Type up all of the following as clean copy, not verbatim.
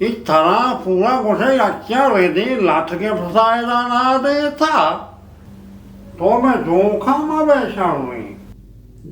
इस तरह पूरा कुछ अच्छा वेदी लाठ के फसाएगा ना देता तो मैं जोखा में बैठा हुई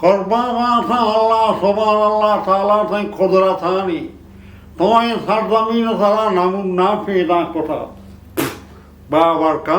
कुर्बान वासा अल्लाह सुभान अल्लाह ताला से कुदरतानी तो ये सरजमीन सारा नमूना पैदा कोता बाबर का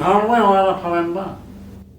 हर में वाला फरेंदा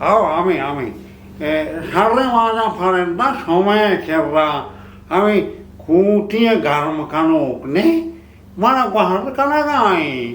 आओ आमी हर में वाला फरेंदा समय कर रहा हमें कूटियां गर्म कानों ने माना बाहर कना गाएं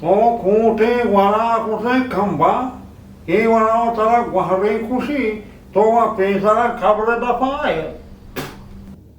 तो कूटे वाला कुसे खंबा ये वाला तारा गुहरे खुशी तो वह पेशरा खबर दफाए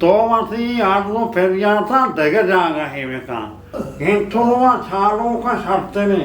तो मसी आज वो फिर जाता देगा जाएगा है बेका इन तो वह छालों का शर्त ने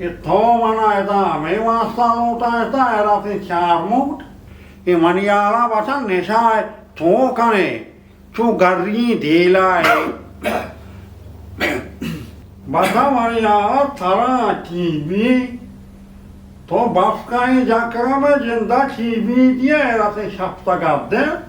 ये तो मना ऐसा मैं वास्ता लोटा ऐसा ऐसा से चार मुट ये मनियाला बचा निशा है तो कने चु गर्री देला है बचा मनियाला थारा टीवी तो बस का ही जाकर में जिंदा टीवी दिया ऐसा से शब्द कर दे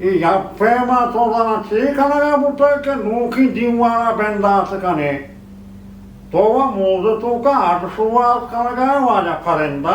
ये यप्पे मा तो जना ठीक लगा बुटा के नोकी दीवाना बंदा सकने तो वह मोद तो का आठ शुरुआत कर गया वाजा फरेंदा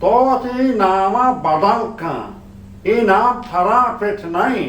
तो ती नामा बदल का ये नाम थरा पेट नहीं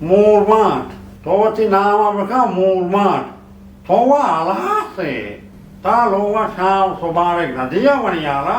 मूरमाट तो ती नामा बका मूरमाट तो वह आला से ता लोगा शाम सुबह एक नदिया बनियाला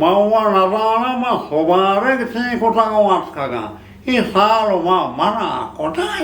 मावा नजाना मा सोबारे किसी कोटा का वास कागा ये साल मा मना कोटा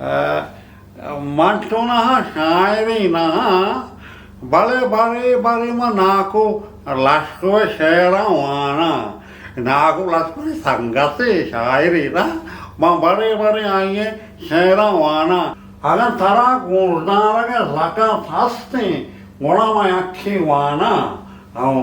मंटो ना शायरी ना बड़े बड़े बड़े मा नाको लश्को शेरा वाना नाको लश्को संगते शायरी ना मा बड़े बड़े आइए शेरा वाना अगर तारा गुरदार के लका फास्ते गोड़ा मा अखी वाना आओ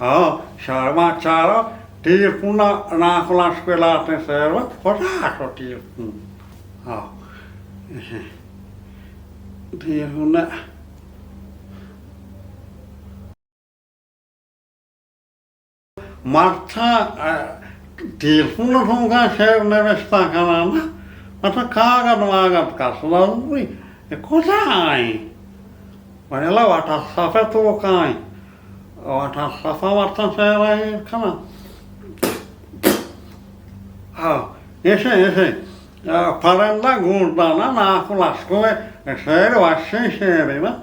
हाँ शर्मा चारा तीर पुना नाकुलाश पे लाते सेवत फटाक तीर हाँ तीर पुना मार्था तीर पुना ठोंगा शेव ने बेस्ता करना ना मतलब कागज वागज का सुनाऊंगी कोसाई वनेला वाटा साफे तो काई वाटा साफा वाटा सेवाई खाना ese paranda gurdana nakulasco ser vaše šerina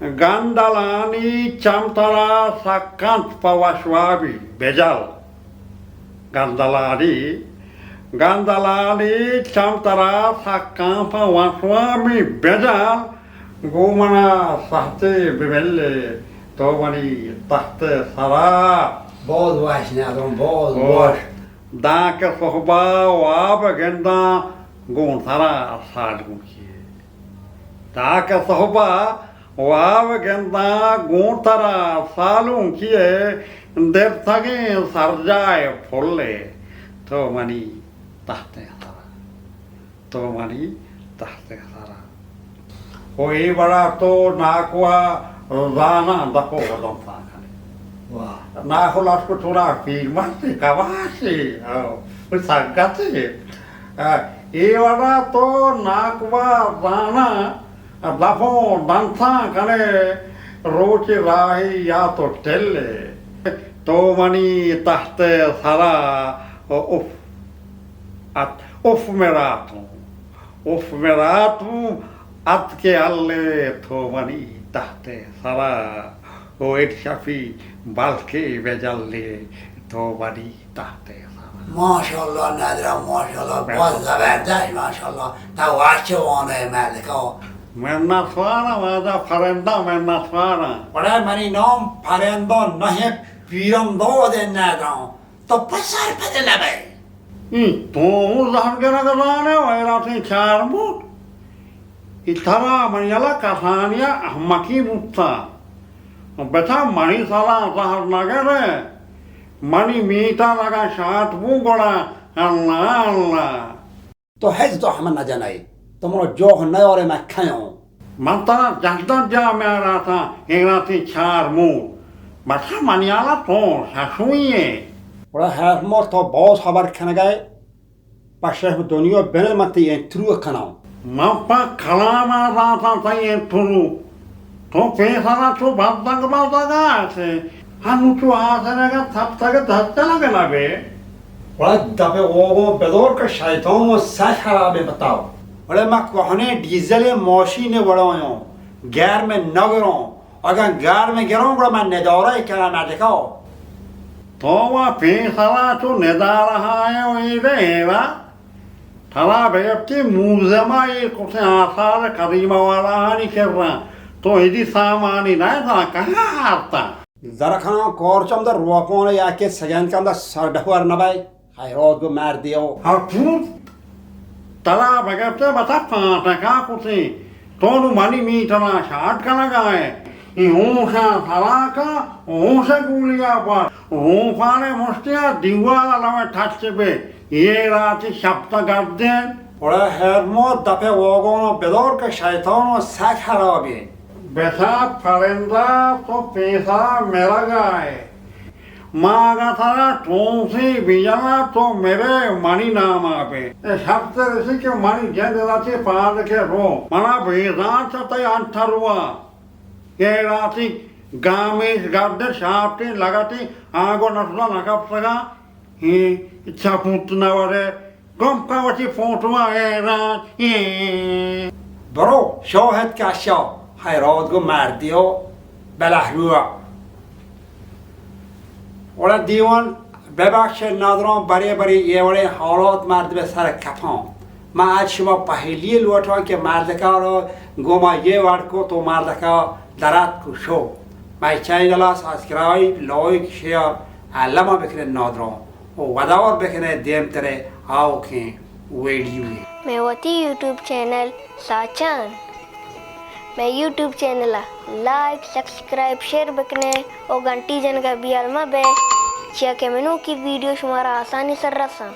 Gandalani chamtara sakant pawashwabi bejal Gandalani chamtara sakant pawashwabi bejal gumana sahte bibelle tomani tahte sara Bod wash nadam, bod wash. Danke sohba wab genda gun sara sadgun ki Danke sohba वाव गेंदा गोतरा सालूं किए देव थगे सरजाए फुल्ले तो money तहते सारा तो money तहते सारा कोई बड़ा तो नाकुआ राना दपो वदम पाखने वाह नाकुला उसको थोड़ा पीर मस्ती कवासी उस संगति ये बड़ा तो नाकुआ Rana Dafo dansa kane roche rahi ya to telle to mani tahte sara of meratu at ke alle to mani tahte sara o ek shafi balke bejalle to mani tahte sara MashaAllah nadram MashaAllah बहुत जबरदस्त MashaAllah ta wache wane malika Menna svara vada farenda menna svara बड़ा money नाम फरेंदो नहीं पीरन दो दे nadram तो पसर पते लबे तो जहर गराने वाला से चार मुट इतना मनियाला कहानिया मकी मुत्ता बेटा मनी साला जहर नगरे मनी मीठा लगा शात बुगड़ा अल्लाह अल्लाह तो हैज तो हम न जानाई तुमरो जो नय और मैं खायो Mantara jahdan jamera ta engrati char mu bata maniala to sasuye बड़ा है मोर तो बहुत खबर खाने गए पाशे दुनिया बने मत ये ट्रू खाना mapa kalama rata ta enturu to pesara to badang badaga se hanu to asana ga taptaga dhatta lagala be बड़ा दबे वो बेदौर का शैतान वो सच खराब है बताओ बड़े मैं कहने डीजल मशीन बड़ाऊं गैर में न गिरो अगर गैर में गिरो बड़ा मैं निदारा ही कहना ना दिखाओ तो वह pesara to nedara haye oireva thala beyapti muzama ye kose asar kadima wala hani kerra to idi samani na tha kaha arta जरा खाना कोर चमदर रोपों ने याके सजान का अंदर सरडहुआर न भाई खैरोत को मार दियो Apun tala bagapte bata pata ka kusi tonu mani mi tala shat kana gae ihunsa salaka unsa guliya pa unfane mostia diwala lama thachbe ye rati shapta garden बड़ा है मो दफे वोगों बेदौर का शैतान वो सच खराब है besa farenda to pesa mera gae मागा थारा टोंसी बिजला तो मेरे मनी नाम आपे शब्द ऋषि के मनी जन राशि पाद के रो मना बेदान सतय अंतरुआ ये राशि गामेश गद्दे शाप्ती लगाती आगो नसला नकप सगा ही इच्छा पुतना वाले गम का वची फोटुआ ये बरो शोहद का शो खैरोत को मार दियो बलहरुआ और दीवान बेबाक्ष नादरों बड़े बड़े ये बड़े हालात मार्द में सारे कफों मैं आज सुबह पहली लौटा के मार देखा और गोमा ये वार्ड को तो मार देखा दरात को शो मैं channel subscribe like share lama bekne nodron o wadawar bekne dem tere आओ के वीडियो है मैं होती यूट्यूब चैनल साचन मैं YouTube channel like subscribe share बकने और घंटी जन का भी अलमा बे चिया के मेनू की वीडियो शुमारा आसानी सर रसा